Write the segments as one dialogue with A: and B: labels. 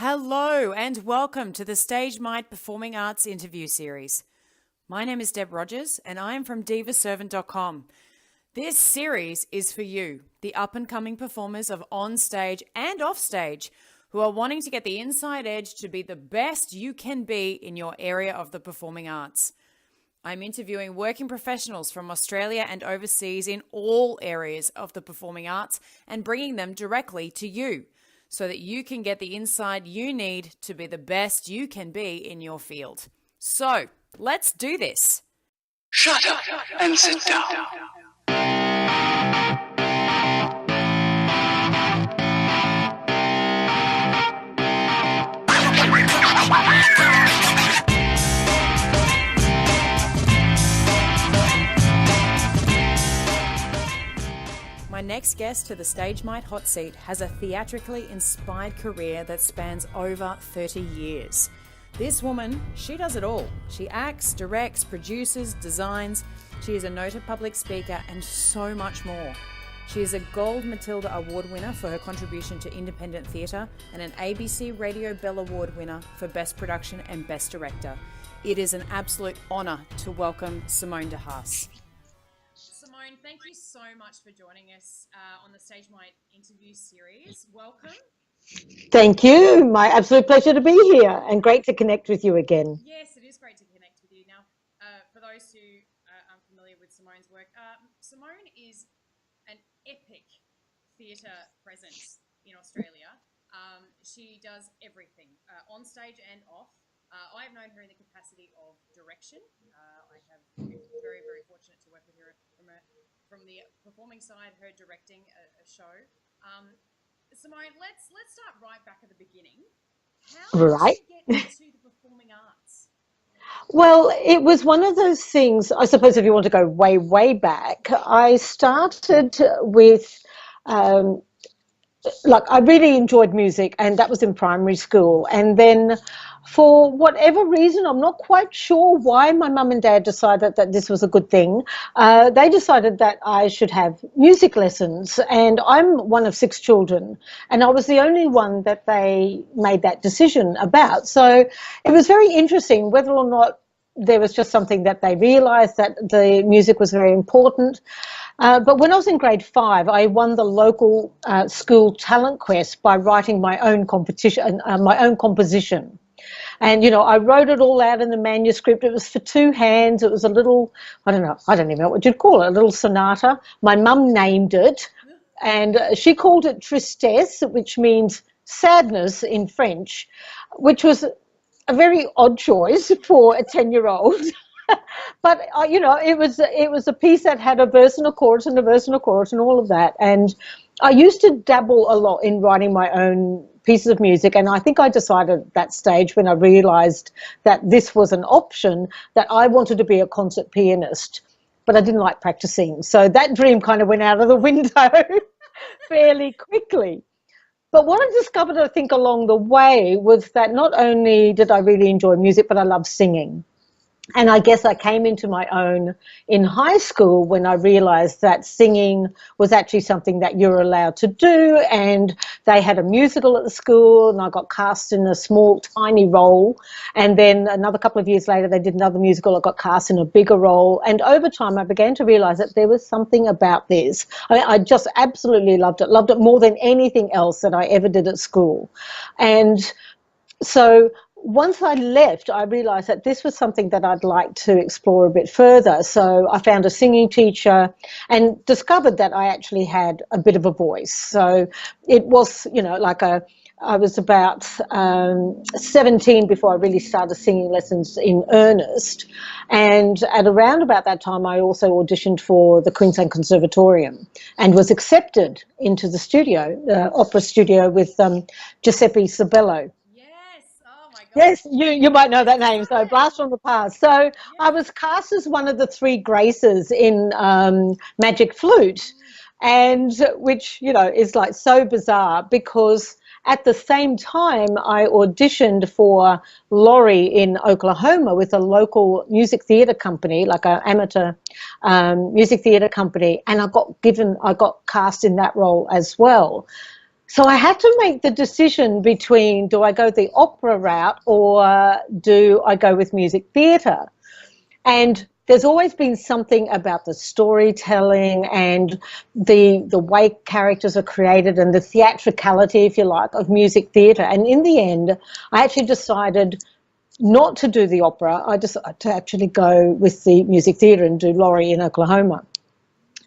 A: Hello and welcome to the StageMight Performing Arts interview series. My name is Deb Rogers and I am from divaservant.com. This series is for you, the up-and-coming performers of on-stage and off-stage who are wanting to get the inside edge to be the best you can be in your area of the performing arts. I'm interviewing working professionals from Australia and overseas in all areas of the performing arts and bringing them directly to you, so that you can get the insight you need to be the best you can be in your field. So, let's do this.
B: Shut up and sit down.
A: My next guest to the StageMight hot seat has a theatrically inspired career that spans over 30 years. This woman, she does it all. She acts, directs, produces, designs. She is a noted public speaker and so much more. She is a Gold Matilda Award winner for her contribution to independent theatre and an ABC Radio Bell Award winner for Best Production and Best Director. It is an absolute honour to welcome Simone de Haas. Simone, thank you so much for joining us on the StageMight interview series. Welcome.
C: Thank you. My absolute pleasure to be here and great to connect with you again.
A: Yes, it is great to connect with you. Now, for those who aren't familiar with Simone's work, Simone is an epic theatre presence in Australia. She does everything, on stage and off. I have known her in the capacity of direction. I have been very, very fortunate to work with her from the performing side, her directing a show. Simone, let's start right back at the beginning. How did you get into the performing arts?
C: Well, it was one of those things, I suppose if you want to go way, way back, I started with, I really enjoyed music, and that was in primary school. And then for whatever reason, I'm not quite sure why my mum and dad decided that this was a good thing. They decided that I should have music lessons, and I'm one of 6 children, and I was the only one that they made that decision about. So it was very interesting whether or not there was just something that they realised that the music was very important. But when I was in grade 5, I won the local school talent quest by writing my own composition. And, I wrote it all out in the manuscript. It was for 2 hands. It was a little, I don't even know what you'd call it, a little sonata. My mum named it, and she called it tristesse, which means sadness in French, which was a very odd choice for a 10-year-old. But, it was a piece that had a verse and a chorus and a verse and a chorus and all of that. And I used to dabble a lot in writing my own pieces of music, and I think I decided at that stage when I realised that this was an option that I wanted to be a concert pianist, but I didn't like practising. So that dream kind of went out of the window fairly quickly. But what I discovered, I think, along the way was that not only did I really enjoy music, but I loved singing. And I guess I came into my own in high school when I realised that singing was actually something that you're allowed to do, and they had a musical at the school, and I got cast in a small, tiny role. And then another couple of years later, they did another musical. I got cast in a bigger role. And over time, I began to realise that there was something about this. I just absolutely loved it more than anything else that I ever did at school. And so once I left, I realised that this was something that I'd like to explore a bit further. So I found a singing teacher and discovered that I actually had a bit of a voice. So it was, I was about 17 before I really started singing lessons in earnest. And at around about that time, I also auditioned for the Queensland Conservatorium and was accepted into the studio, opera studio with Giuseppe Sabello. Yes, you might know that name, so Blast from the Past. So I was cast as one of the 3 Graces in Magic Flute, and which, is like so bizarre because at the same time I auditioned for Laurie in Oklahoma with a local music theatre company, like an amateur music theatre company, and I got cast in that role as well. So I had to make the decision between, do I go the opera route or do I go with music theatre? And there's always been something about the storytelling and the way characters are created and the theatricality, if you like, of music theatre. And in the end, I actually decided not to do the opera. I decided to actually go with the music theatre and do Laurie in Oklahoma.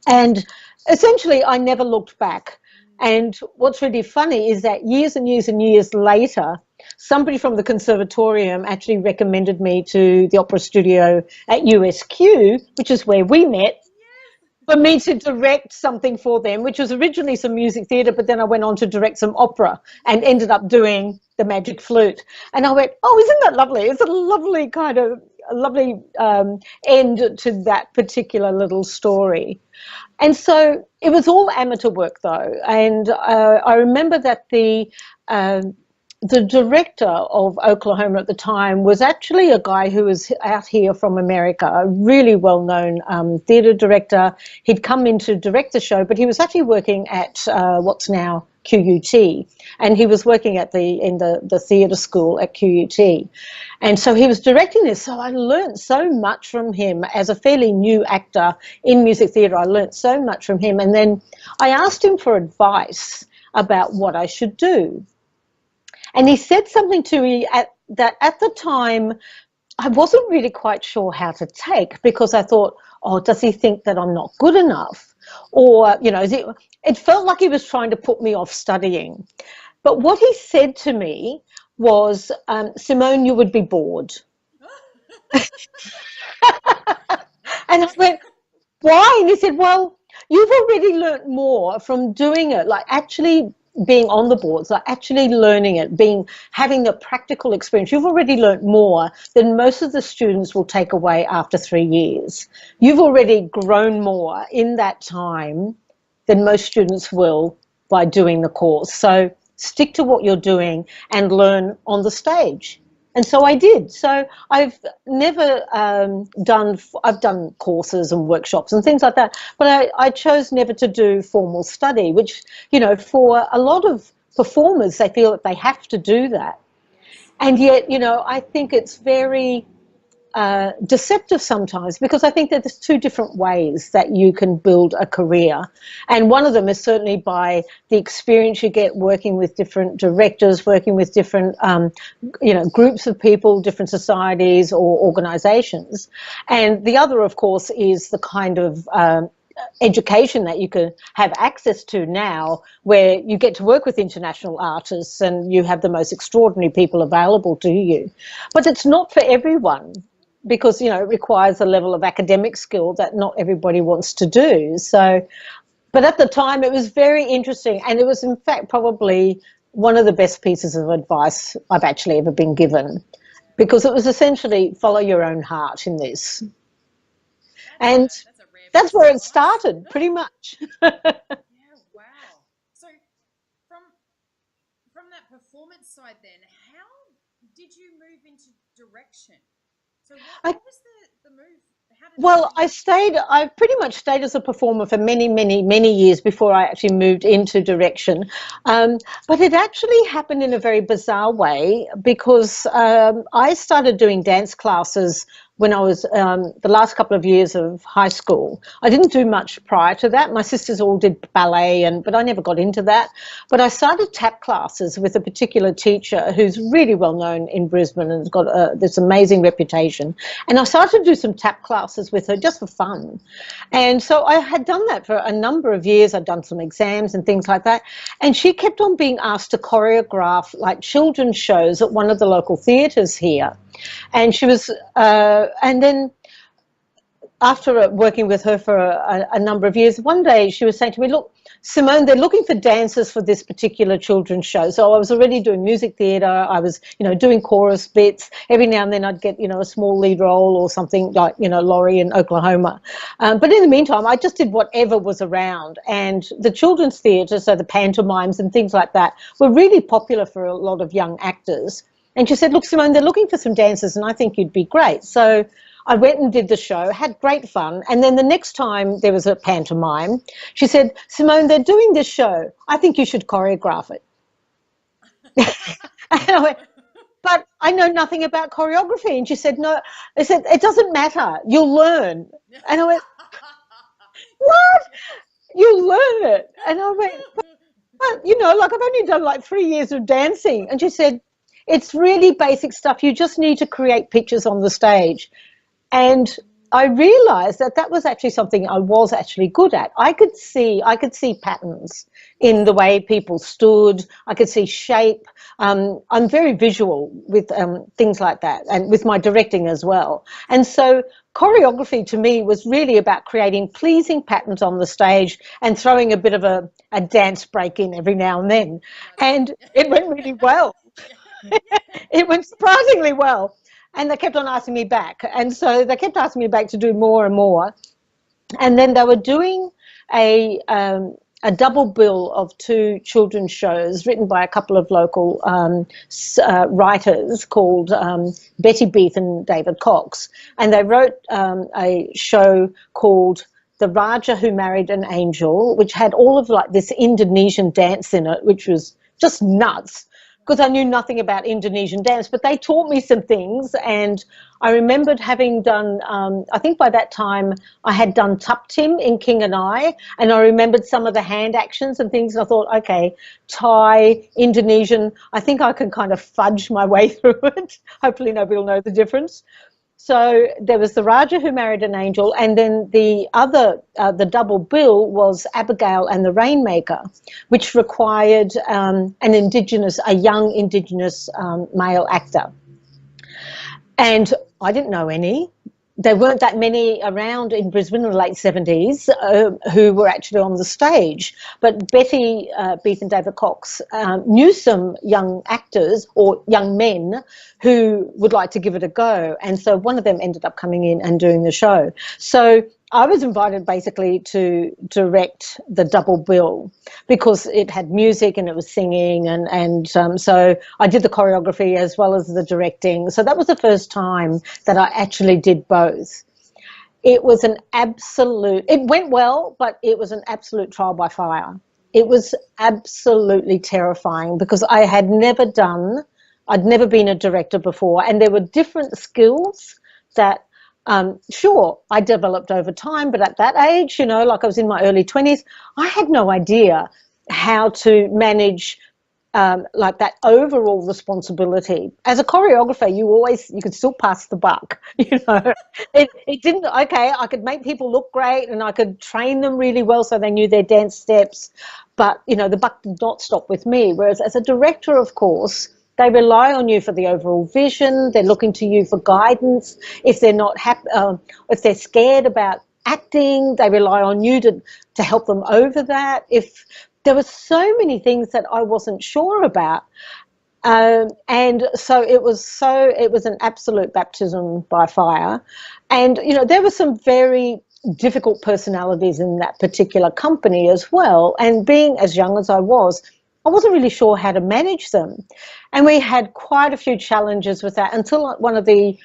C: And essentially, I never looked back. And what's really funny is that years and years and years later, somebody from the conservatorium actually recommended me to the opera studio at USQ, which is where we met, for me to direct something for them, which was originally some music theatre, but then I went on to direct some opera and ended up doing The Magic Flute. And I went, oh, isn't that lovely? It's a lovely kind of end to that particular little story. And so it was all amateur work, though. And I remember that the director of Oklahoma at the time was actually a guy who was out here from America, a really well-known theatre director. He'd come in to direct the show, but he was actually working at what's now QUT, and he was working at in the theatre school at QUT. And so he was directing this, so I learned so much from him as a fairly new actor in music theatre. I learned so much from him, and then I asked him for advice about what I should do. And he said something to me that at the time I wasn't really quite sure how to take, because I thought, oh, does he think that I'm not good enough? Or, you know, it felt like he was trying to put me off studying. But what he said to me was, Simone, you would be bored. And I went, why? And he said, well, you've already learnt more from doing it, like actually being on the boards, like actually learning it, having the practical experience. You've already learnt more than most of the students will take away after 3 years. You've already grown more in that time than most students will by doing the course. So stick to what you're doing and learn on the stage. And so I did. So I've never I've done courses and workshops and things like that, but I chose never to do formal study, which, you know, for a lot of performers, they feel that they have to do that. And yet, you know, I think it's very deceptive sometimes, because I think that there's two different ways that you can build a career. And one of them is certainly by the experience you get working with different directors, working with different, you know, groups of people, different societies or organizations. And the other, of course, is the kind of education that you can have access to now, where you get to work with international artists and you have the most extraordinary people available to you. But it's not for everyone, because, you know, it requires a level of academic skill that not everybody wants to do. So, but at the time it was very interesting, and it was in fact probably one of the best pieces of advice I've actually ever been given, because it was essentially follow your own heart in this. And that's where it started, pretty much.
A: Yeah, wow. So from that performance side then, how did you move into direction? So what was the move?
C: Well, I pretty much stayed as a performer for many, many, many years before I actually moved into direction. But it actually happened in a very bizarre way, because I started doing dance classes when I was the last couple of years of high school. I didn't do much prior to that. My sisters all did ballet, but I never got into that. But I started tap classes with a particular teacher who's really well known in Brisbane and has got this amazing reputation. And I started to do some tap classes with her just for fun. And so I had done that for a number of years. I'd done some exams and things like that. And she kept on being asked to choreograph like children's shows at one of the local theatres here. And she was, and then after working with her for a number of years, one day she was saying to me, look, Simone, they're looking for dancers for this particular children's show. So I was already doing music theatre. I was, you know, doing chorus bits. Every now and then I'd get, you know, a small lead role or something like, you know, Laurie in Oklahoma. But in the meantime, I just did whatever was around. And the children's theatre, so the pantomimes and things like that, were really popular for a lot of young actors. And she said, look, Simone, they're looking for some dancers and I think you'd be great. So I went and did the show, had great fun. And then the next time there was a pantomime, she said, Simone, they're doing this show. I think you should choreograph it. And I went, but I know nothing about choreography. And she said, no. I said, it doesn't matter. You'll learn. And I went, what? You learn it. And I went, but, you know, like I've only done like 3 years of dancing. And she said, it's really basic stuff. You just need to create pictures on the stage. And I realized that that was actually something I was actually good at. I could see patterns in the way people stood. I could see shape. I'm very visual with things like that, and with my directing as well. And so choreography to me was really about creating pleasing patterns on the stage and throwing a bit of a dance break in every now and then. And it went really well. It went surprisingly well. And they kept on asking me back. And so they kept asking me back to do more and more. And then they were doing a double bill of 2 children's shows written by a couple of local writers called Betty Beath and David Cox. And they wrote a show called The Raja Who Married an Angel, which had all of like this Indonesian dance in it, which was just nuts, because I knew nothing about Indonesian dance, but they taught me some things. And I remembered having done, I think by that time I had done Tup Tim in King and I remembered some of the hand actions and things, and I thought, okay, Thai, Indonesian, I think I can kind of fudge my way through it. Hopefully nobody will know the difference. So there was The Raja Who Married an Angel, and then the other, the double bill was Abigail and the Rainmaker, which required a young Indigenous male actor. And I didn't know any. There weren't that many around in Brisbane in the late 70s who were actually on the stage. But Betty Beath and David Cox knew some young actors or young men who would like to give it a go. And so one of them ended up coming in and doing the show. So I was invited basically to direct the double bill because it had music and it was singing, and so I did the choreography as well as the directing. So that was the first time that I actually did both. It was it went well, but it was an absolute trial by fire. It was absolutely terrifying because I'd never been a director before, and there were different skills that sure, I developed over time, but at that age, you know, like I was in my early 20s, I had no idea how to manage like that overall responsibility. As a choreographer, you could still pass the buck, you know. It didn't, okay, I could make people look great and I could train them really well so they knew their dance steps, but, you know, the buck did not stop with me. Whereas as a director, of course, they rely on you for the overall vision. They're looking to you for guidance. If they're not happy, if they're scared about acting, they rely on you to help them over that. If there were so many things that I wasn't sure about, and so it was an absolute baptism by fire. And you know, there were some very difficult personalities in that particular company as well. And being as young as I wasn't really sure how to manage them. And we had quite a few challenges with that until one of the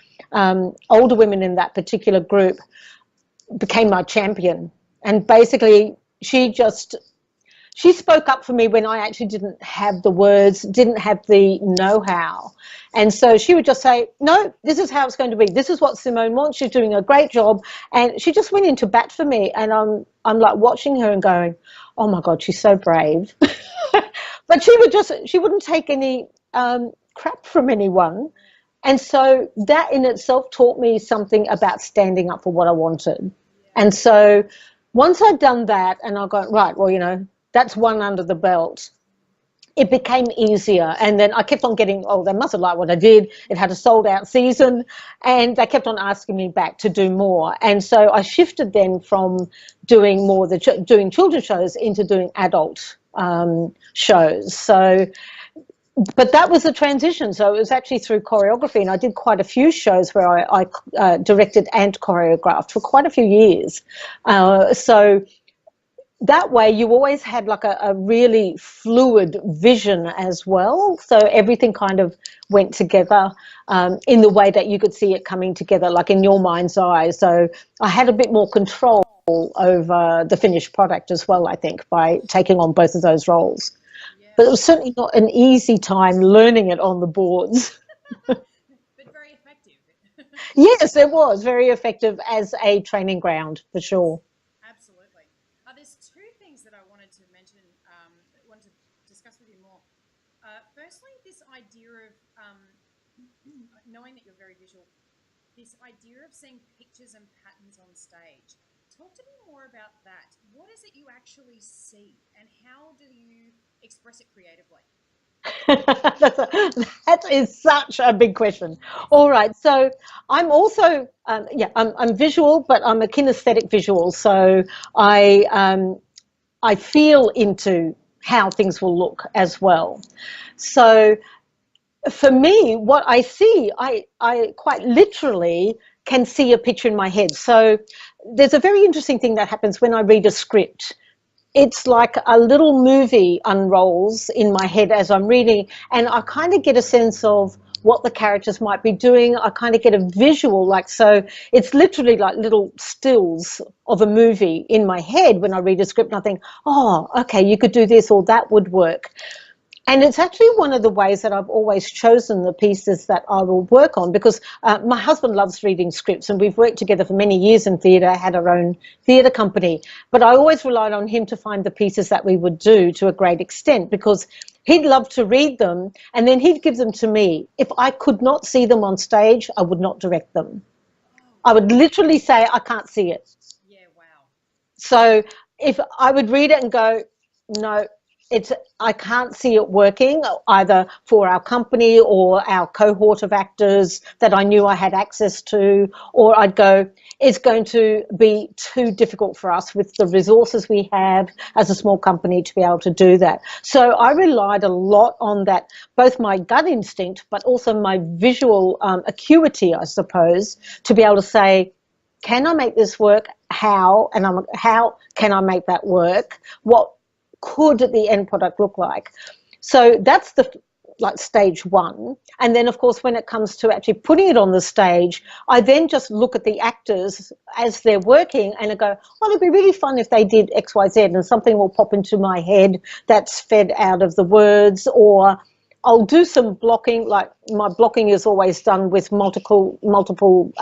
C: older women in that particular group became my champion. And basically she spoke up for me when I actually didn't have the words, didn't have the know-how. And so she would just say, no, this is how it's going to be. This is what Simone wants. She's doing a great job. And she just went into bat for me. And I'm like watching her and going, oh my God, she's so brave. But she wouldn't take any crap from anyone. And so that in itself taught me something about standing up for what I wanted. And so once I'd done that and I got, right, well, you know, that's one under the belt, it became easier. And then I kept on getting, oh, they must have liked what I did. It had a sold out season, and they kept on asking me back to do more. And so I shifted then from doing more doing children's shows into doing adult shows. So, but that was the transition. So it was actually through choreography, and I did quite a few shows where I directed and choreographed for quite a few years. So that way you always had like a really fluid vision as well. So everything kind of went together in the way that you could see it coming together, like in your mind's eye. So I had a bit more control over the finished product as well, I think, by taking on both of those roles.
A: Yeah.
C: But it was certainly not an easy time learning it on the boards.
A: But very effective.
C: Yes, it was very effective as a training ground for sure.
A: Absolutely. There's two things that I wanted to mention, wanted to discuss with you more. Firstly, this idea of knowing that you're very visual, this idea of seeing pictures and patterns on stage. Talk to me more about that. What is it you actually see, and how do you express it creatively?
C: That is such a big question. All right, so I'm also I'm visual, but I'm a kinesthetic visual. So I feel into how things will look as well. So for me, what I see, I quite literally can see a picture in my head. So there's a very interesting thing that happens when I read a script. It's like a little movie unrolls in my head as I'm reading, and I kind of get a sense of what the characters might be doing. I kind of get a visual, like, so it's literally like little stills of a movie in my head when I read a script, and I think, oh, okay, you could do this, or that would work. And it's actually one of the ways that I've always chosen the pieces that I will work on, because my husband loves reading scripts, and we've worked together for many years in theatre, had our own theatre company. But I always relied on him to find the pieces that we would do to a great extent, because he'd love to read them and then he'd give them to me. If I could not see them on stage, I would not direct them. I would literally say, I can't see it.
A: Yeah, wow.
C: So if I would read it and go, no, I can't see it working, either for our company or our cohort of actors that I knew I had access to, or I'd go, it's going to be too difficult for us with the resources we have as a small company to be able to do that. So I relied a lot on that, both my gut instinct, but also my visual acuity, I suppose, to be able to say, can I make this work? How? And how can I make that work? What could the end product look like? So that's the stage one. And then of course when it comes to actually putting it on the stage, I then just look at the actors as they're working and I go, well, it'd be really fun if they did XYZ, and something will pop into my head that's fed out of the words. Or I'll do some blocking, like my blocking is always done with multiple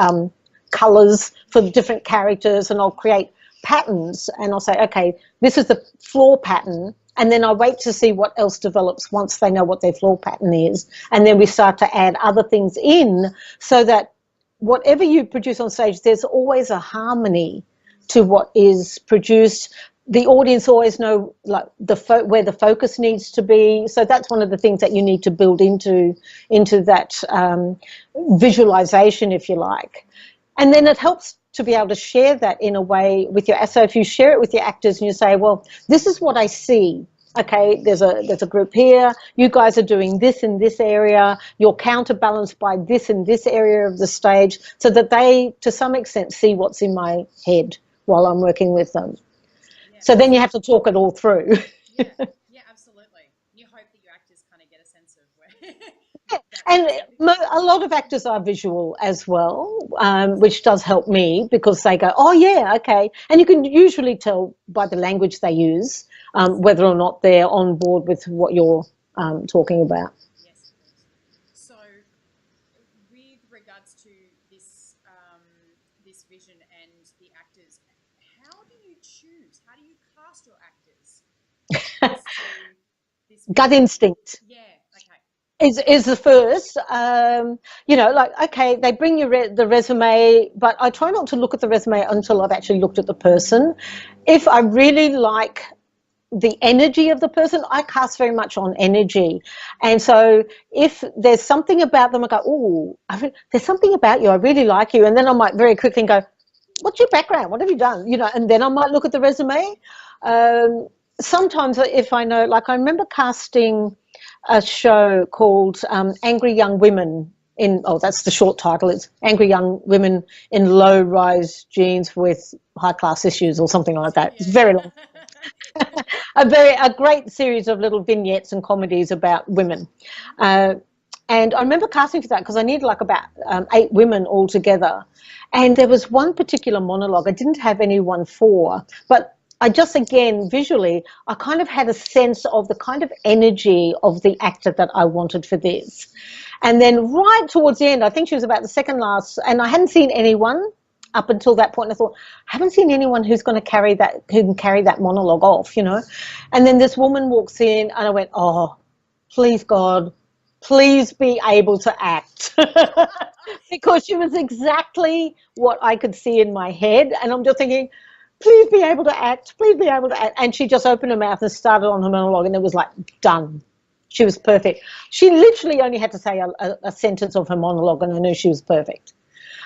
C: colors for the different characters, and I'll create patterns and I'll say, okay, this is the floor pattern, and then I wait to see what else develops once they know what their floor pattern is, and then we start to add other things in, so that whatever you produce on stage, there's always a harmony to what is produced. The audience always know like where the focus needs to be. So that's one of the things that you need to build into that visualization, if you like. And then it helps to be able to share that in a way with your, so if you share it with your actors and you say, well, this is what I see. Okay, there's a group here, you guys are doing this in this area, you're counterbalanced by this in this area of the stage, so that they, to some extent, see what's in my head while I'm working with them. Yeah. So then you have to talk it all through.
A: Yeah, absolutely. You hope that your actors kind of get a sense of where...
C: And a lot of actors are visual as well, which does help me, because they go, oh, yeah, okay. And you can usually tell by the language they use whether or not they're on board with what you're talking about.
A: Yes. So with regards to this, this vision and the actors, how do you choose? How do you cast your actors?
C: Gut instinct.
A: Yeah, okay.
C: Is the first, like, okay, they bring you the resume, but I try not to look at the resume until I've actually looked at the person. If I really like the energy of the person, I cast very much on energy. And so if there's something about them, I go, oh, there's something about you, I really like you. And then I might very quickly go, what's your background? What have you done? And then I might look at the resume. Sometimes if I know, like I remember casting a show called Angry Young Women that's the short title. It's Angry Young Women in Low-Rise Jeans with High-Class Issues or something like that. It's very long. A great series of little vignettes and comedies about women. Uh, and I remember casting for that because I needed like about 8 women all together. And there was one particular monologue I didn't have anyone for, but I just, again, visually, I kind of had a sense of the kind of energy of the actor that I wanted for this. And then right towards the end, I think she was about the second last, and I hadn't seen anyone up until that point. And I thought, I haven't seen anyone who's going to carry that, who can carry that monologue off, you know. And then this woman walks in, and I went, oh, please God, please be able to act. Because she was exactly what I could see in my head. And I'm just thinking, please be able to act, please be able to act. And she just opened her mouth and started on her monologue, and it was like, done. She was perfect. She literally only had to say a sentence of her monologue, and I knew she was perfect.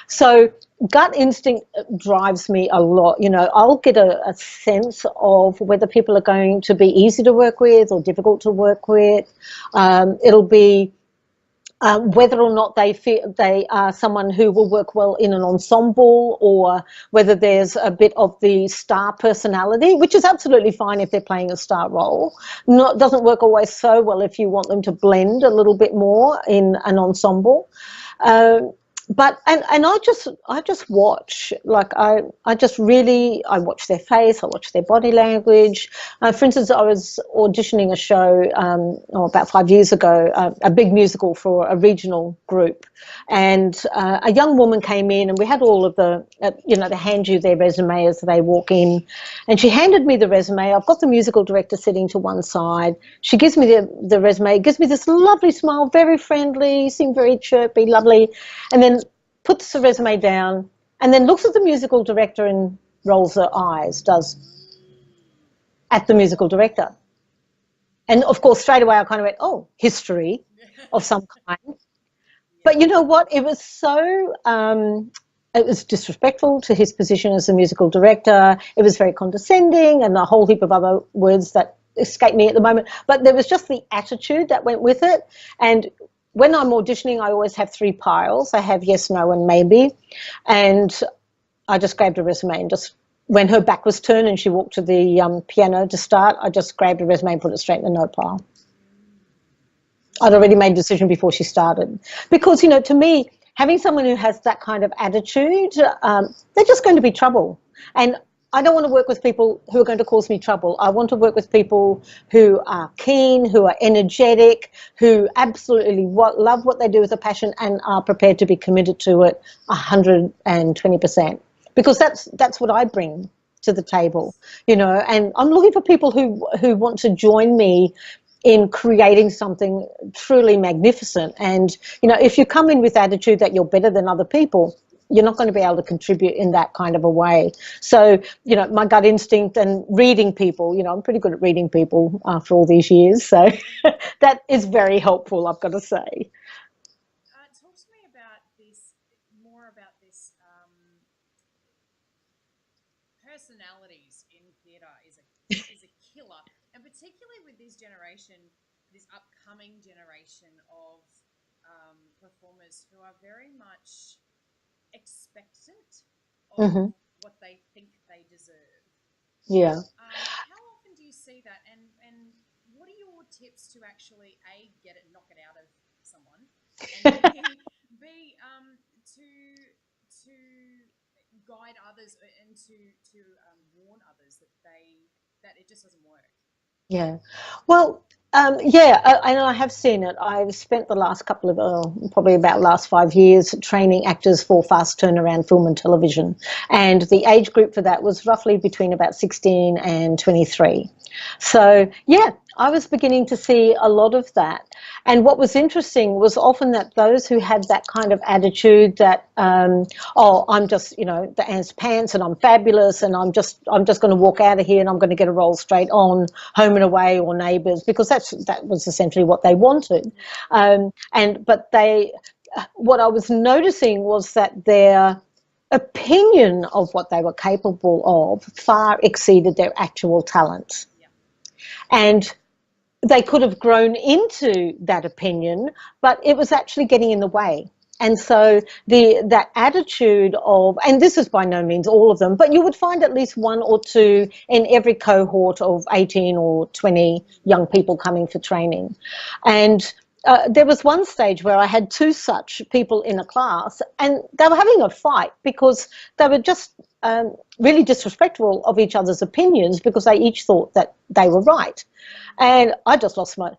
C: So gut instinct drives me a lot. You know, I'll get a sense of whether people are going to be easy to work with or difficult to work with. It'll be whether or not they feel they are someone who will work well in an ensemble, or whether there's a bit of the star personality, which is absolutely fine if they're playing a star role. Doesn't work always so well if you want them to blend a little bit more in an ensemble. But I just watch, like I just really, I watch their face, I watch their body language. For instance, I was auditioning a show about 5 years ago, a big musical for a regional group, and a young woman came in, and we had all of the, they hand you their resume as they walk in, and she handed me the resume. I've got the musical director sitting to one side. She gives me the resume, gives me this lovely smile, very friendly, seemed very chirpy, lovely, and then puts the resume down, and then looks at the musical director and rolls her eyes, at the musical director. And of course, straight away I kind of went, oh, history of some kind. But you know what? It was so, it was disrespectful to his position as a musical director. It was very condescending, and a whole heap of other words that escape me at the moment. But there was just the attitude that went with it. And when I'm auditioning, I always have 3 piles. I have yes, no, and maybe. And I just grabbed a resume, and just when her back was turned and she walked to the piano to start, I just grabbed a resume and put it straight in the no pile. I'd already made a decision before she started. Because, you know, to me, having someone who has that kind of attitude, they're just going to be trouble. And I don't want to work with people who are going to cause me trouble. I want to work with people who are keen, who are energetic, who absolutely love what they do with a passion and are prepared to be committed to it 120%. Because that's what I bring to the table, you know. And I'm looking for people who want to join me in creating something truly magnificent. And, you know, if you come in with attitude that you're better than other people, you're not going to be able to contribute in that kind of a way. So, you know, my gut instinct and reading people, you know, I'm pretty good at reading people after all these years. So that is very helpful, I've got to say.
A: Talk to me about this, more about this personalities in theatre is a killer. And particularly with this generation, this upcoming generation of performers who are very much expectant of what they think they deserve.
C: Yeah.
A: How often do you see that, and what are your tips to actually knock it out of someone, and B to guide others and to warn others that it just doesn't work?
C: Yeah. Well, and I have seen it. I've spent the last couple of, probably about last 5 years, training actors for fast turnaround film and television. And the age group for that was roughly between about 16 and 23. So, yeah, I was beginning to see a lot of that. And what was interesting was often that those who had that kind of attitude that, I'm just, you know, the Ant's pants and I'm fabulous and I'm just going to walk out of here and I'm going to get a role straight on Home and Away or Neighbours, because that was essentially what they wanted. What I was noticing was that their opinion of what they were capable of far exceeded their actual talent. Yeah. And they could have grown into that opinion, but it was actually getting in the way. And so that attitude of, and this is by no means all of them, but you would find at least one or two in every cohort of 18 or 20 young people coming for training. And there was one stage where I had two such people in a class, and they were having a fight because they were just really disrespectful of each other's opinions because they each thought that they were right. And I just lost my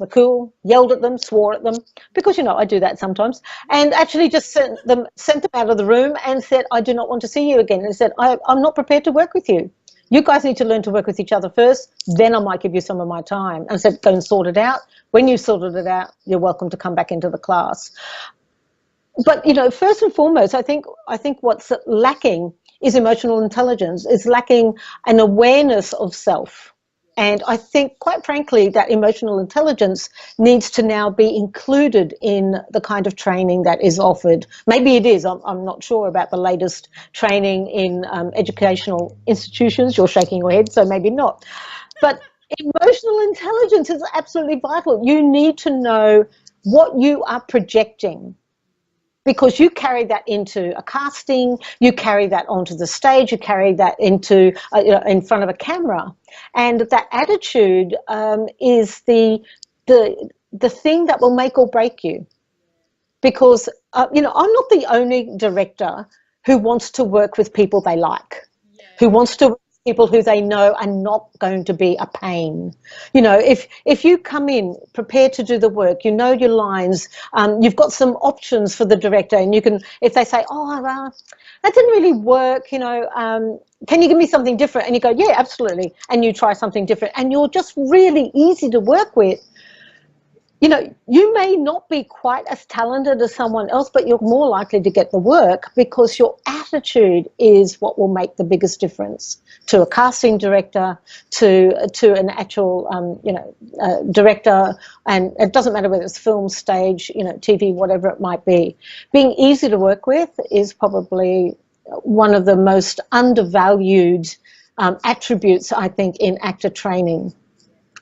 C: cool, yelled at them, swore at them, because, you know, I do that sometimes, and actually just sent them out of the room and said, I do not want to see you again. And said, I'm not prepared to work with you. You guys need to learn to work with each other first, then I might give you some of my time. And said, go and sort it out. When you sorted it out, you're welcome to come back into the class. But, you know, first and foremost, I think what's lacking is emotional intelligence, is lacking an awareness of self. And I think, quite frankly, that emotional intelligence needs to now be included in the kind of training that is offered. Maybe it is. I'm not sure about the latest training in educational institutions. You're shaking your head, so maybe not. But emotional intelligence is absolutely vital. You need to know what you are projecting, because you carry that into a casting, you carry that onto the stage, you carry that into in front of a camera, and that attitude is the thing that will make or break you. Because you know, I'm not the only director who wants to work with people they like, who wants to work with people who they know are not going to be a pain. You know, if you come in prepared to do the work, you know your lines, you've got some options for the director, and you can, if they say, oh, that didn't really work, you know, can you give me something different? And you go, yeah, absolutely. And you try something different, and you're just really easy to work with. You know, you may not be quite as talented as someone else, but you're more likely to get the work because your attitude is what will make the biggest difference to a casting director, to an actual, you know, director. And it doesn't matter whether it's film, stage, you know, TV, whatever it might be. Being easy to work with is probably one of the most undervalued attributes, I think, in actor training.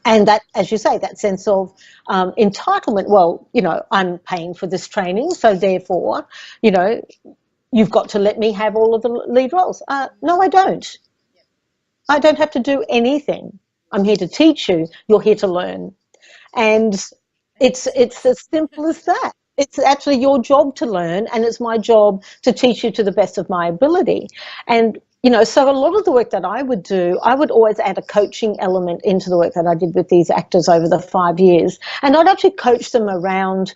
C: And that, as you say, that sense of entitlement, well, you know, I'm paying for this training, so therefore, you know, you've got to let me have all of the lead roles. No, I don't. I don't have to do anything. I'm here to teach you. You're here to learn. And it's as simple as that. It's actually your job to learn, and it's my job to teach you to the best of my ability. And you know, so a lot of the work that I would do, I would always add a coaching element into the work that I did with these actors over the 5 years. And I'd actually coach them around,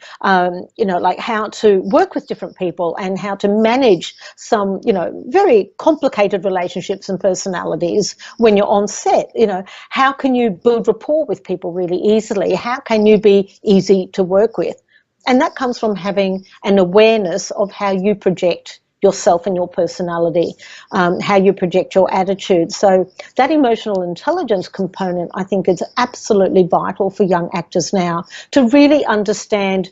C: you know, like how to work with different people and how to manage some, you know, very complicated relationships and personalities when you're on set. You know, how can you build rapport with people really easily? How can you be easy to work with? And that comes from having an awareness of how you project yourself and your personality, how you project your attitude. So that emotional intelligence component, I think, is absolutely vital for young actors now to really understand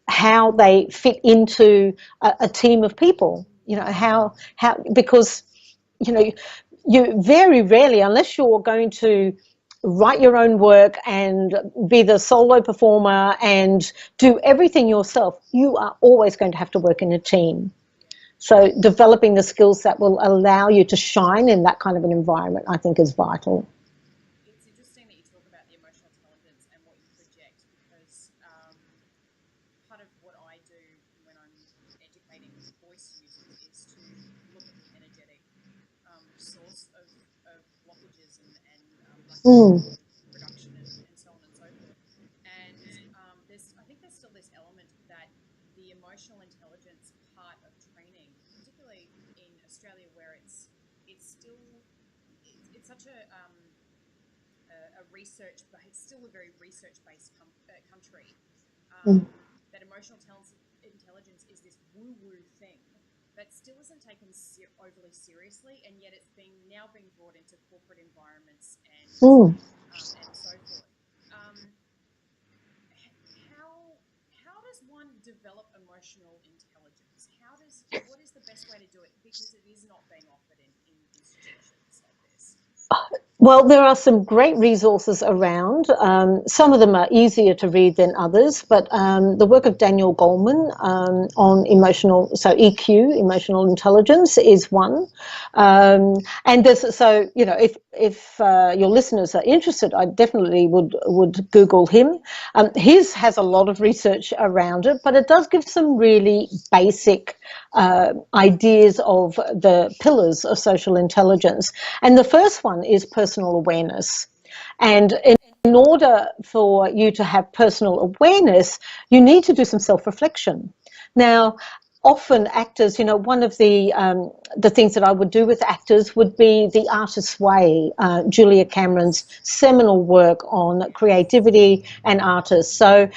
C: how they fit into a team of people. You know, how because, you know, you very rarely, unless you're going to write your own work and be the solo performer and do everything yourself, you are always going to have to work in a team. So developing the skills that will allow you to shine in that kind of an environment, I think, is vital.
A: It's interesting that you talk about the emotional intelligence and what you project, because part of what I do when I'm educating voice users is to look at the energetic source of blockages and production and so on and so forth. And I think there's still this element that the emotional intelligence part of training, particularly in Australia, where it's such a research based, still a very research based country, that emotional intelligence is this woo woo thing that still isn't taken overly seriously, and yet it's now being brought into corporate environments and so forth. How does one develop emotional intelligence? What is the best way to do it? Because it is not being offered in institutions like this.
C: Well, there are some great resources around. Some of them are easier to read than others, but the work of Daniel Goleman on EQ, emotional intelligence, is one. And there's, so, you know, if your listeners are interested, I definitely would Google him. His has a lot of research around it, but it does give some really basic ideas of the pillars of social intelligence. And the first one is personal awareness. And in order for you to have personal awareness, you need to do some self-reflection. Now, often actors, you know, one of the things that I would do with actors would be The Artist's Way, Julia Cameron's seminal work on creativity and artists. So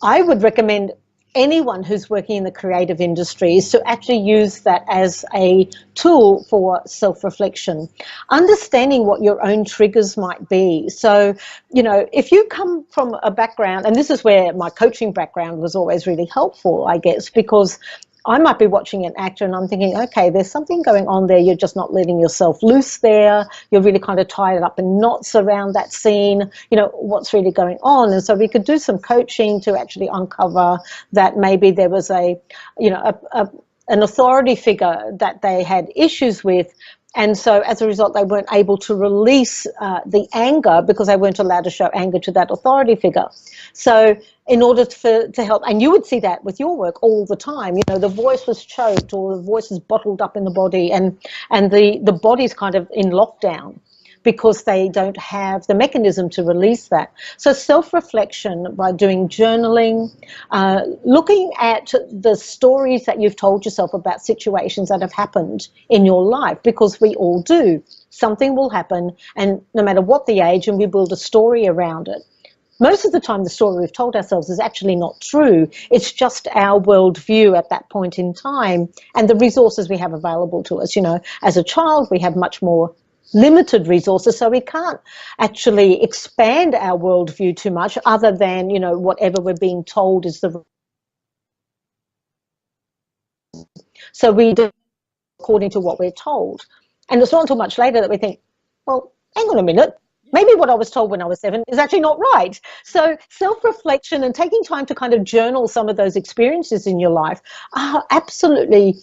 C: I would recommend anyone who's working in the creative industries to actually use that as a tool for self-reflection, understanding what your own triggers might be. So, you know, if you come from a background, and this is where my coaching background was always really helpful, I guess, because I might be watching an actor and I'm thinking, okay, there's something going on there. You're just not letting yourself loose there. You're really kind of tied up in knots around that scene. You know, what's really going on? And so we could do some coaching to actually uncover that maybe there was an authority figure that they had issues with. And so as a result, they weren't able to release the anger because they weren't allowed to show anger to that authority figure. So in order to help, and you would see that with your work all the time, you know, the voice was choked or the voice is bottled up in the body, and the body's kind of in lockdown because they don't have the mechanism to release that. So self-reflection by doing journaling, looking at the stories that you've told yourself about situations that have happened in your life, because we all do. Something will happen, and no matter what the age, and we build a story around it. Most of the time, the story we've told ourselves is actually not true. It's just our worldview at that point in time and the resources we have available to us. You know, as a child, we have much more limited resources, so we can't actually expand our worldview too much other than, you know, whatever we're being told is the... So we do according to what we're told. And it's not until much later that we think, well, hang on a minute, maybe what I was told when I was 7 is actually not right. So self-reflection and taking time to kind of journal some of those experiences in your life are absolutely,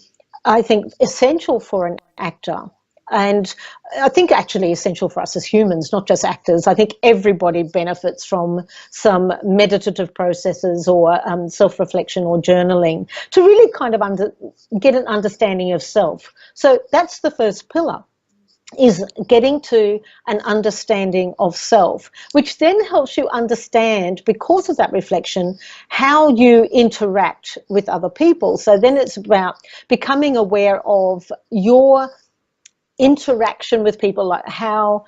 C: I think, essential for an actor. And I think actually essential for us as humans, not just actors. I think everybody benefits from some meditative processes or self-reflection or journaling to really kind of get an understanding of self. So that's the first pillar, is getting to an understanding of self, which then helps you understand, because of that reflection, how you interact with other people. So then it's about becoming aware of your interaction with people, like how,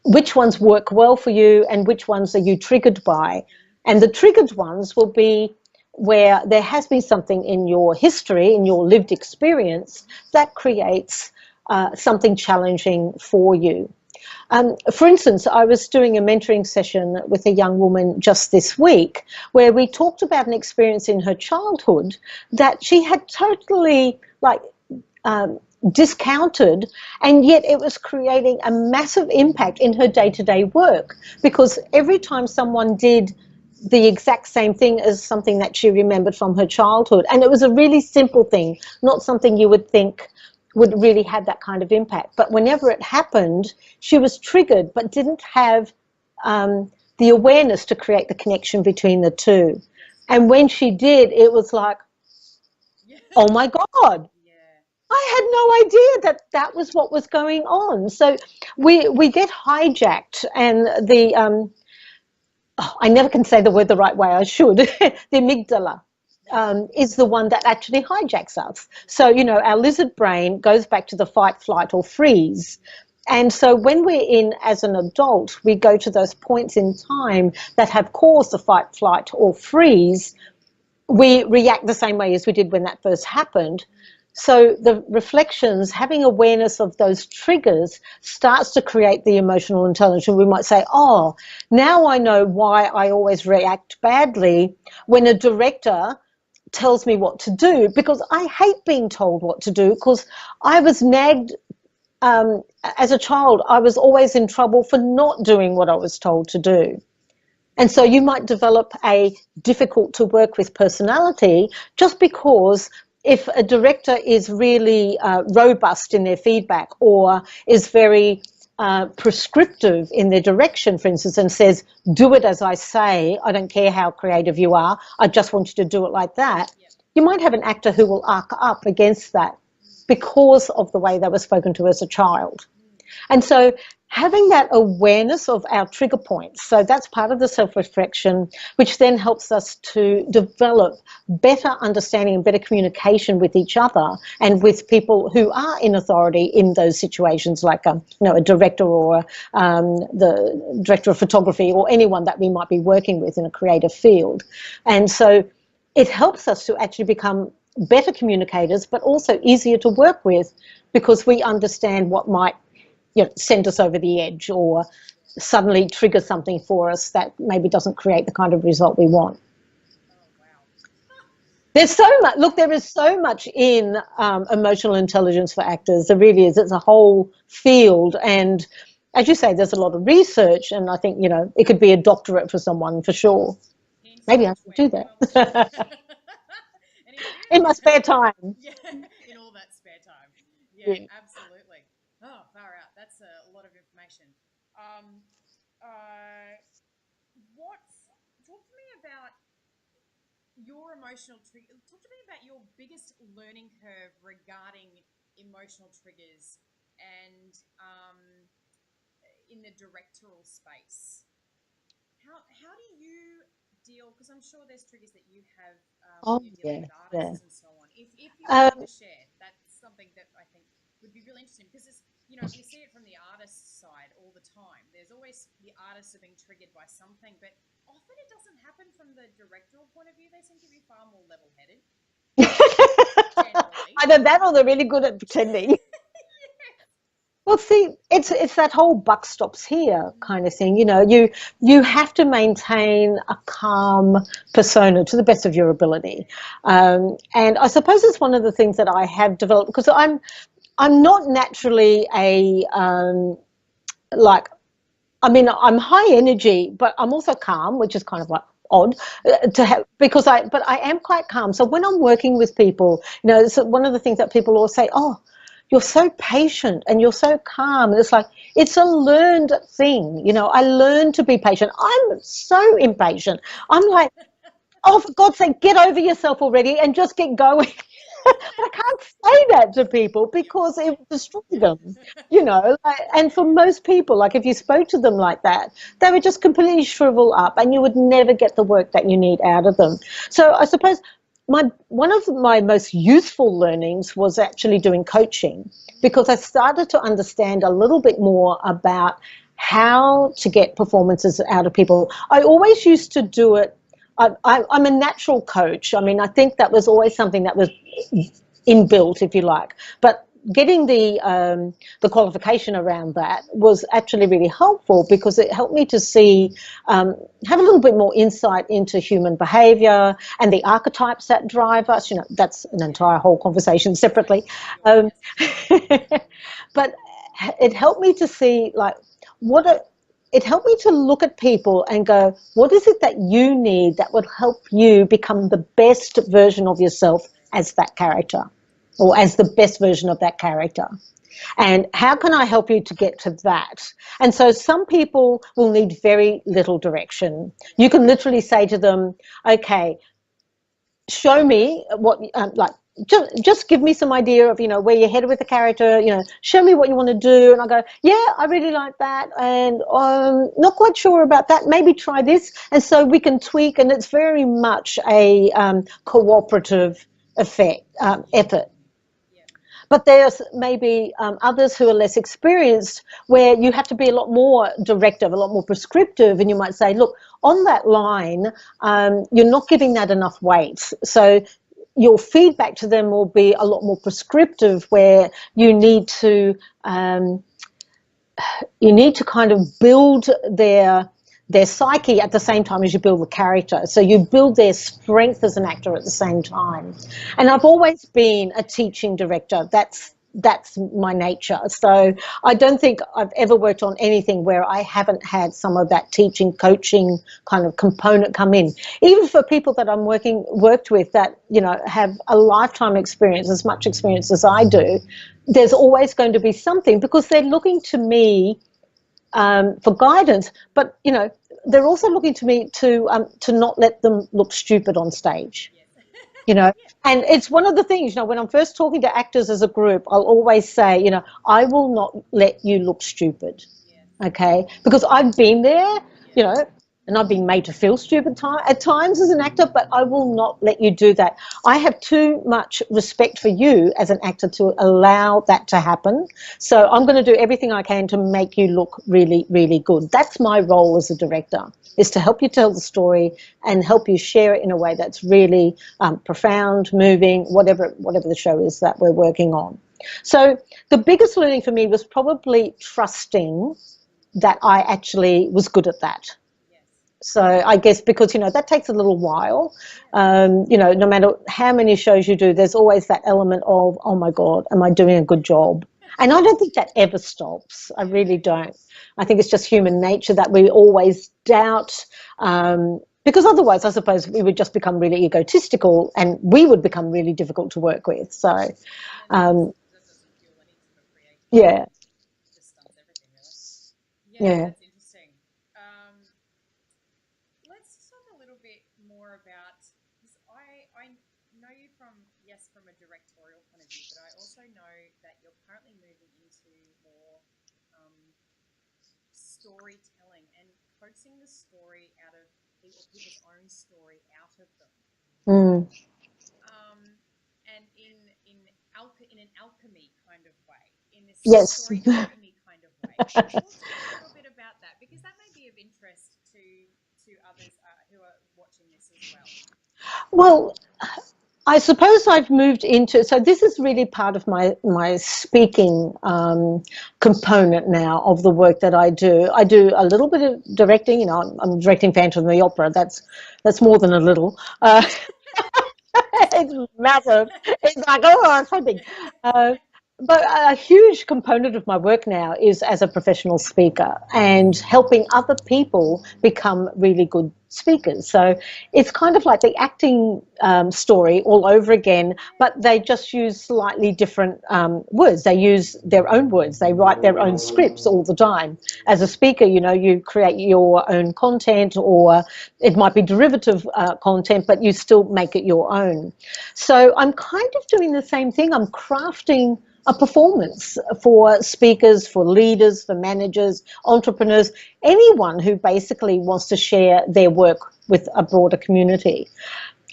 C: which ones work well for you and which ones are you triggered by. And the triggered ones will be where there has been something in your history, in your lived experience, that creates something challenging for you. For instance, I was doing a mentoring session with a young woman just this week where we talked about an experience in her childhood that she had totally discounted, and yet it was creating a massive impact in her day-to-day work, because every time someone did the exact same thing as something that she remembered from her childhood, and it was a really simple thing, not something you would think would really have that kind of impact, but whenever it happened, she was triggered but didn't have the awareness to create the connection between the two. And when she did, it was like, oh my God, I had no idea that that was what was going on. So we get hijacked, and the I never can say the word the right way, I should. The amygdala is the one that actually hijacks us. So, you know, our lizard brain goes back to the fight, flight, or freeze. And so when we're in as an adult, we go to those points in time that have caused the fight, flight, or freeze. We react the same way as we did when that first happened. So the reflections, having awareness of those triggers, starts to create the emotional intelligence. We might say, oh, now I know why I always react badly when a director tells me what to do, because I hate being told what to do, because I was nagged as a child, I was always in trouble for not doing what I was told to do. And so you might develop a difficult to work with personality just because if a director is really robust in their feedback or is very prescriptive in their direction, for instance, and says, do it as I say, I don't care how creative you are, I just want you to do it like that, you might have an actor who will arc up against that because of the way they were spoken to as a child. And so having that awareness of our trigger points, so that's part of the self-reflection, which then helps us to develop better understanding and better communication with each other and with people who are in authority in those situations, like a director or the director of photography or anyone that we might be working with in a creative field. And so it helps us to actually become better communicators, but also easier to work with because we understand what might send us over the edge or suddenly trigger something for us that maybe doesn't create the kind of result we want. There's so much, look, there is so much in emotional intelligence for actors. There really is. It's a whole field. And as you say, there's a lot of research, and I think, it could be a doctorate for someone for sure. Maybe I should do that. In my spare time.
A: Yeah, in all that spare time. Yeah, absolutely. Oh, far out. That's a lot of information. Talk to me about your emotional trigger. Talk to me about your biggest learning curve regarding emotional triggers and in the directorial space. How do you deal? Because I'm sure there's triggers that you have when you're dealing with artists and so on. If you want to share, that's something that I think would be really interesting because it's, you see it from the artist's side all the time. There's always the artists are being triggered by something, but often it doesn't happen from the directorial point of view. They seem to be far more level-headed.
C: Either that or they're really good at pretending. Well, see, it's that whole buck stops here kind of thing. You have to maintain a calm persona to the best of your ability. And I suppose it's one of the things that I have developed because I'm not naturally I'm high energy, but I'm also calm, which is kind of like odd to have but I am quite calm. So when I'm working with people, it's one of the things that people always say, oh, you're so patient and you're so calm. And it's like, it's a learned thing. I learned to be patient. I'm so impatient. I'm like, oh, for God's sake, get over yourself already and just get going. But I can't say that to people because it would destroy them, and for most people, like if you spoke to them like that, they would just completely shrivel up and you would never get the work that you need out of them. So I suppose one of my most useful learnings was actually doing coaching because I started to understand a little bit more about how to get performances out of people. I always used to do it. I'm a natural coach. I think that was always something that was inbuilt, if you like. But getting the qualification around that was actually really helpful because it helped me to see, have a little bit more insight into human behaviour and the archetypes that drive us. That's an entire whole conversation separately. But it helped me to see it helped me to look at people and go, what is it that you need that would help you become the best version of yourself as that character or as the best version of that character? And how can I help you to get to that? And so some people will need very little direction. You can literally say to them, okay, show me what, just give me some idea of, where you're headed with the character, show me what you want to do. And I go, yeah, I really like that. And not quite sure about that. Maybe try this. And so we can tweak. And it's very much a cooperative effort. But there's maybe others who are less experienced where you have to be a lot more directive, a lot more prescriptive. And you might say, look, on that line, you're not giving that enough weight. So your feedback to them will be a lot more prescriptive where you need to kind of build their psyche at the same time as you build the character. So you build their strength as an actor at the same time. And I've always been a teaching director. That's that's my nature. So I don't think I've ever worked on anything where I haven't had some of that teaching, coaching kind of component come in. Even for people that I'm worked with that, you know, have a lifetime experience, as much experience as I do, there's always going to be something, because they're looking to me for guidance, but, you know, they're also looking to me to not let them look stupid on stage. You know, and it's one of the things, you know, when I'm first talking to actors as a group, I'll always say, you know, I will not let you look stupid, okay? Because I've been there, you know, and I've been made to feel stupid at times as an actor, but I will not let you do that. I have too much respect for you as an actor to allow that to happen. So I'm going to do everything I can to make you look really, really good. That's my role as a director, is to help you tell the story and help you share it in a way that's really profound, moving, whatever the show is that we're working on. So the biggest learning for me was probably trusting that I actually was good at that. So I guess because, you know, that takes a little while. You know, no matter how many shows you do, there's always that element of, oh my God, am I doing a good job? And I don't think that ever stops. I really don't. I think it's just human nature that we always doubt, because otherwise I suppose we would just become really egotistical and we would become really difficult to work with. So, yeah. Yeah.
A: That's interesting. Let's talk a little bit more about, because I know you from a directorial point of view, but I also know that you're currently moving into more storytelling and coaxing the story out of people's own story out of them. And in an alchemy kind of way, in this story alchemy kind of way. Talk to me a little bit about that, because that may be of interest to others who are watching this as well.
C: Well, I suppose I've moved into, so this is really part of my speaking component now of the work that I do. I do a little bit of directing, you know, I'm directing Phantom of the Opera. That's more than a little. It's massive. It's like, oh, it's so big. But a huge component of my work now is as a professional speaker and helping other people become really good speakers. So it's kind of like the acting story all over again, but they just use slightly different words. They use their own words. They write their own scripts all the time. As a speaker, you know, you create your own content, or it might be derivative content, but you still make it your own. So I'm kind of doing the same thing. I'm crafting a performance for speakers, for leaders, for managers, entrepreneurs, anyone who basically wants to share their work with a broader community.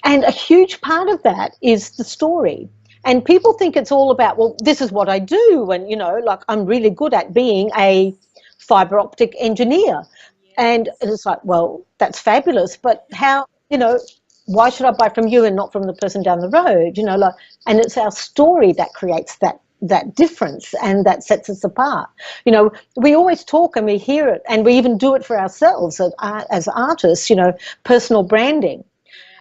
C: And a huge part of that is the story. And people think it's all about, well, this is what I do. And, you know, like I'm really good at being a fiber optic engineer. And it's like, well, that's fabulous. But how, you know, why should I buy from you and not from the person down the road? You know, like, and it's our story that creates that difference and that sets us apart. You know, we always talk and we hear it, and we even do it for ourselves as artists, you know, personal branding.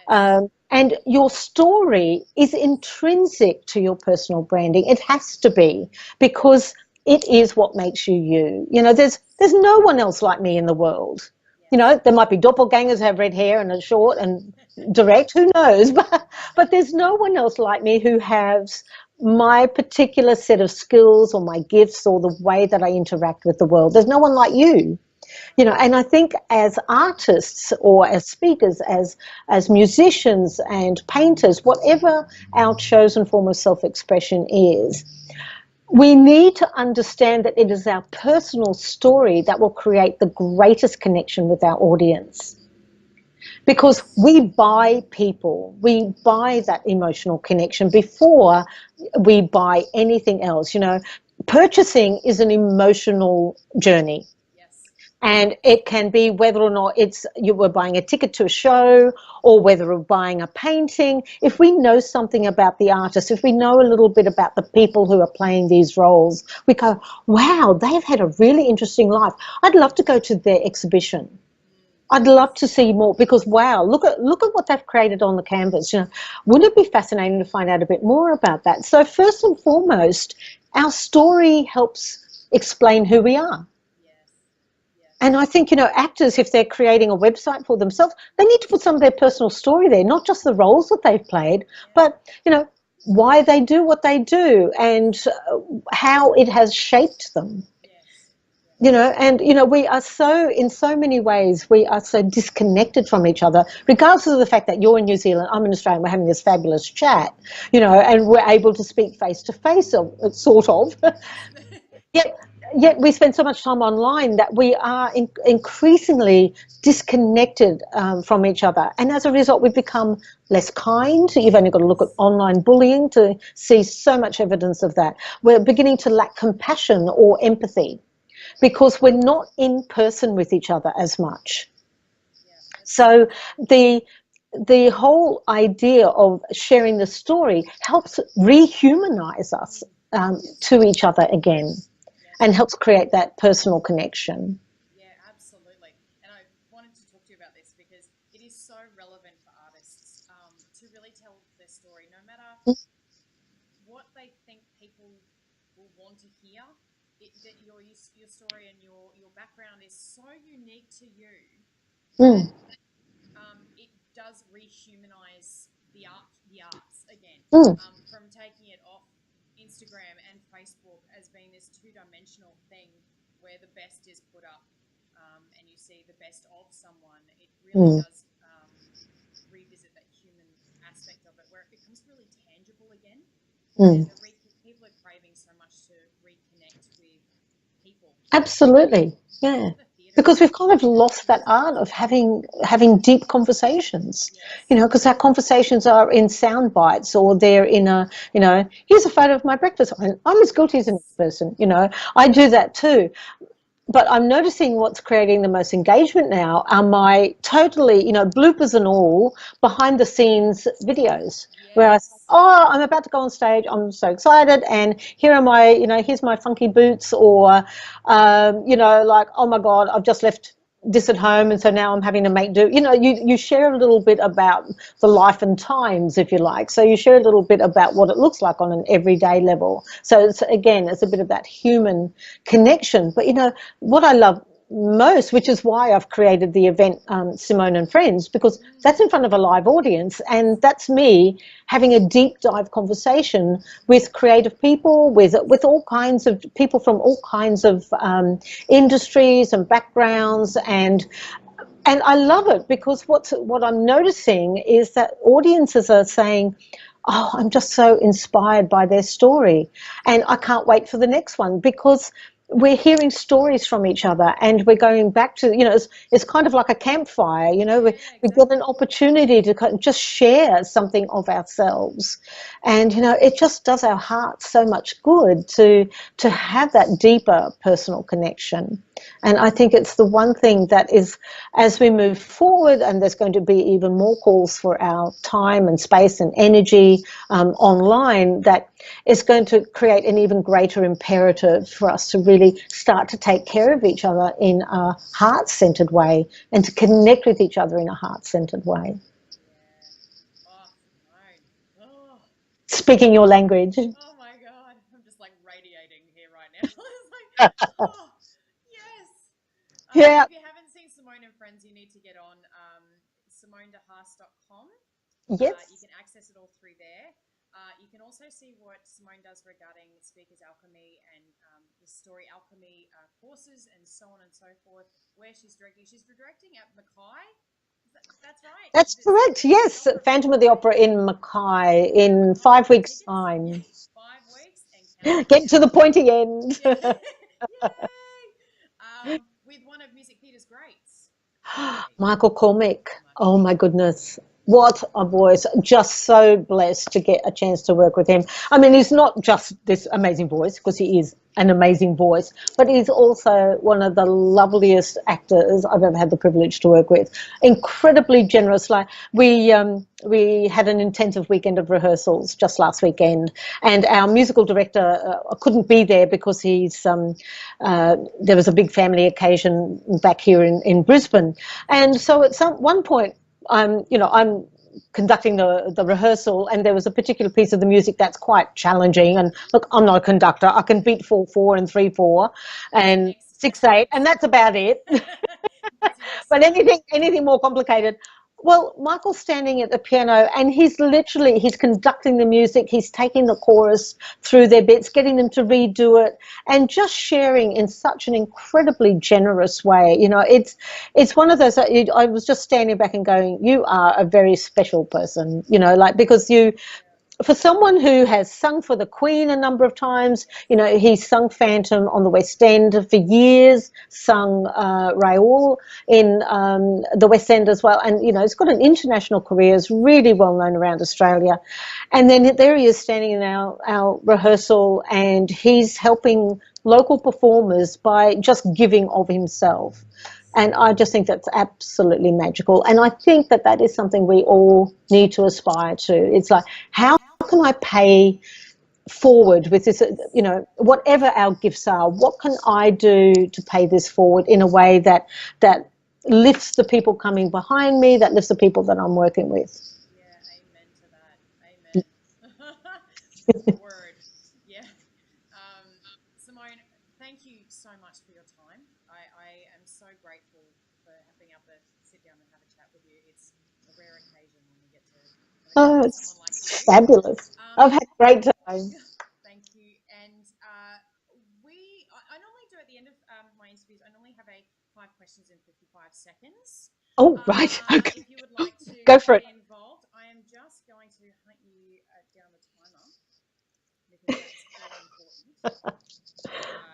C: And your story is intrinsic to your personal branding. It has to be, because it is what makes you you. You know, there's no one else like me in the world. You know, there might be doppelgangers who have red hair and are short and direct, who knows, but there's no one else like me who has my particular set of skills or my gifts or the way that I interact with the world. There's no one like you. You know, and I think as artists or as speakers, as musicians and painters, whatever our chosen form of self-expression is, we need to understand that it is our personal story that will create the greatest connection with our audience. Because we buy people, we buy that emotional connection before we buy anything else. You know, purchasing is an emotional journey. And it can be whether or not you were buying a ticket to a show, or whether we're buying a painting. If we know something about the artist, if we know a little bit about the people who are playing these roles, we go, wow, they've had a really interesting life. I'd love to go to their exhibition. I'd love to see more, because wow, look at what they've created on the canvas. You know, wouldn't it be fascinating to find out a bit more about that? So first and foremost, our story helps explain who we are. And I think, actors, if they're creating a website for themselves, they need to put some of their personal story there, not just the roles that they've played, but, why they do what they do and how it has shaped them. And, we are so, in so many ways, we are so disconnected from each other, regardless of the fact that you're in New Zealand, I'm in Australia, we're having this fabulous chat, and we're able to speak face to face, sort of. Yet we spend so much time online that we are increasingly disconnected from each other. And as a result, we've become less kind. You've only got to look at online bullying to see so much evidence of that. We're beginning to lack compassion or empathy because we're not in person with each other as much. So the whole idea of sharing the story helps rehumanize us to each other again. And helps create that personal connection.
A: Yeah, absolutely. And I wanted to talk to you about this because it is so relevant for artists to really tell their story, no matter what they think people will want to hear. That your story and your background is so unique to you. It does rehumanize the arts again. From taking it off Instagram and Facebook as being this two-dimensional thing where the best is put up and you see the best of someone, it really does revisit that human aspect of it where it becomes really tangible again. And people are craving so much to reconnect with people.
C: Absolutely, yeah. Because we've kind of lost that art of having deep conversations, because our conversations are in sound bites or they're in a, here's a photo of my breakfast. I'm as guilty as the next person, I do that too. But I'm noticing what's creating the most engagement now are my totally, bloopers and all, behind the scenes videos where I say, oh, I'm about to go on stage, I'm so excited, and here are my, here's my funky boots, or, like, oh my God, I've just left this at home and so now I'm having to make do. You share a little bit about the life and times, if you like. So you share a little bit about what it looks like on an everyday level. So it's a bit of that human connection. But what I love most, which is why I've created the event Simone and Friends, because that's in front of a live audience and that's me having a deep dive conversation with creative people, with all kinds of people from all kinds of industries and backgrounds, and I love it because what I'm noticing is that audiences are saying, oh, I'm just so inspired by their story and I can't wait for the next one, because we're hearing stories from each other and we're going back to, it's kind of like a campfire, we get an opportunity to just share something of ourselves. And, it just does our hearts so much good to have that deeper personal connection. And I think it's the one thing that is, as we move forward, and there's going to be even more calls for our time and space and energy online, that is going to create an even greater imperative for us to really start to take care of each other in a heart-centered way and to connect with each other in a heart-centered way. Speaking your language.
A: Oh my God, I'm just like radiating here right now. Oh, yes.
C: Yeah.
A: If you haven't seen Simone and Friends, you need to get on SimoneDeHaas.com.
C: Yes.
A: You can access it all through there. You can also see what Simone does regarding Speakers Alchemy and the Story Alchemy courses and so on and so forth, where she's directing. She's directing at Mackay. That's right.
C: That's correct, yes. Phantom of the Opera in Mackay in 5 weeks' time.
A: 5 weeks. And
C: get to the pointy end.
A: Yay! With one of Music Theatre's greats.
C: Michael Cormick. Oh my goodness. What a voice. Just so blessed to get a chance to work with him. I mean, he's not just this amazing voice, because he is an amazing voice, but he's also one of the loveliest actors I've ever had the privilege to work with. Incredibly generous. Like we had an intensive weekend of rehearsals just last weekend, and our musical director couldn't be there because he's there was a big family occasion back here in Brisbane, and so at one point I'm conducting the rehearsal, and there was a particular piece of the music that's quite challenging. And look, I'm not a conductor. I can beat 4/4 and 3/4 and 6/8, and that's about it. But anything more complicated. Well, Michael's standing at the piano and he's conducting the music. He's taking the chorus through their bits, getting them to redo it, and just sharing in such an incredibly generous way. It's one of those, I was just standing back and going, you are a very special person, because for someone who has sung for the Queen a number of times, he's sung Phantom on the West End for years, sung Raoul in the West End as well, and he's got an international career, is really well known around Australia. And then there he is standing in our rehearsal, and he's helping local performers by just giving of himself. And I just think that's absolutely magical. And I think that is something we all need to aspire to. It's like, how can I pay forward with this, whatever our gifts are, what can I do to pay this forward in a way that lifts the people coming behind me, that lifts the people that I'm working with?
A: Yeah, amen to that. Amen. The word. Yeah. Simone, thank you so much for your time. I am so grateful for being able to sit down and have a chat with you. It's a rare occasion when we get to
C: Oh,
A: with
C: it's
A: someone like you.
C: fabulous. I've had a great time.
A: Thank you. And I normally do at the end of my interviews, I normally have a 5 questions in 55 seconds.
C: Oh, right. Okay.
A: If you would like to
C: Go for it.
A: get involved, I am just going to hunt you down the timer because that's very important.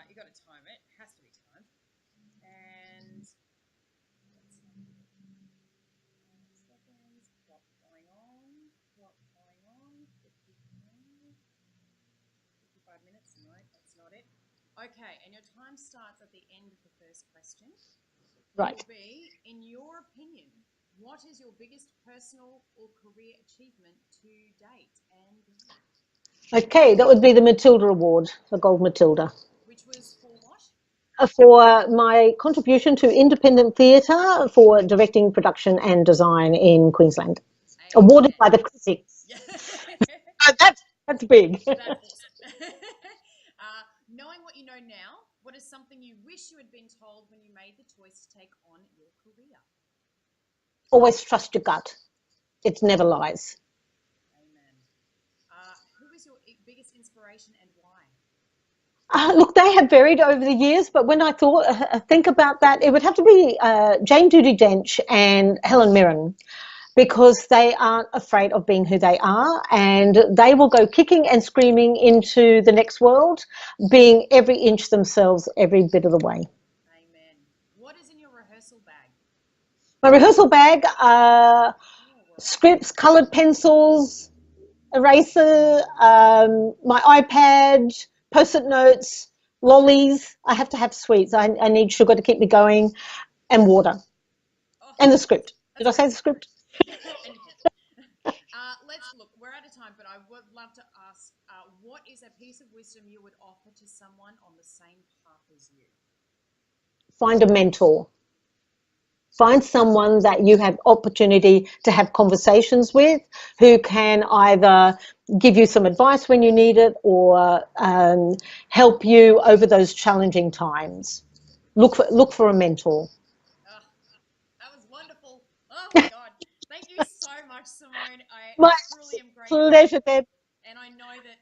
A: You got to time it. It has to be timed. And let's see. Seconds. Clock going on. 55 minutes. No, that's not it. Okay, and your time starts at the end of the first question.
C: Right.
A: It will be, in your opinion, what is your biggest personal or career achievement to date? And
C: Okay, that would be the Matilda Award, the Gold Matilda.
A: which was for what?
C: For my contribution to independent theatre for directing, production and design in Queensland. Awarded by the critics. That's big.
A: That's awesome. Knowing what you know now, what is something you wish you had been told when you made the choice to take on your career?
C: Always trust your gut. It never lies.
A: Amen. Who is your biggest inspiration and why?
C: Look, they have varied over the years, but when I think about that, it would have to be Jane Judi Dench and Helen Mirren, because they aren't afraid of being who they are, and they will go kicking and screaming into the next world, being every inch themselves every bit of the way.
A: Amen. What is in your rehearsal bag?
C: My rehearsal bag, scripts, coloured pencils, eraser, my iPad, post-it notes, lollies. I have to have sweets. I need sugar to keep me going, and water. And the script. Did I say the script?
A: Let's look. We're out of time, but I would love to ask, what is a piece of wisdom you would offer to someone on the same path as you?
C: Find a mentor. Find someone that you have opportunity to have conversations with, who can either give you some advice when you need it or help you over those challenging times. Look for a mentor.
A: That was wonderful. Oh my God. Thank you so much, Simone. I truly am grateful.
C: Pleasure, Deb.
A: And I know that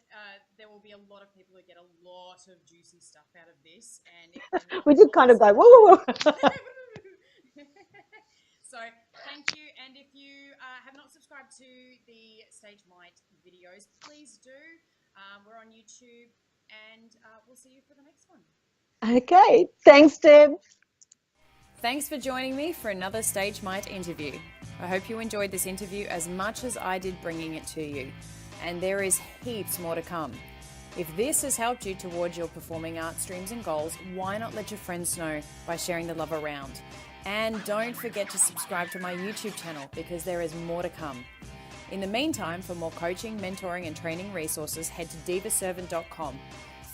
A: there will be a lot of people who get a lot of juicy stuff out of this. And
C: we did kind of go, whoa, whoa, whoa.
A: So thank you. And if you have not subscribed to the StageMight videos, please do. We're on YouTube, and we'll see you for the next one.
C: Okay. Thanks, Deb.
A: Thanks for joining me for another StageMight interview. I hope you enjoyed this interview as much as I did bringing it to you. And there is heaps more to come. If this has helped you towards your performing arts dreams and goals, why not let your friends know by sharing the love around? And don't forget to subscribe to my YouTube channel because there is more to come. In the meantime, for more coaching, mentoring and training resources, head to divaservant.com.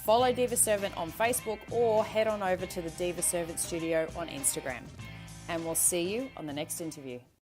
A: Follow Diva Servant on Facebook or head on over to the Diva Servant Studio on Instagram. And we'll see you on the next interview.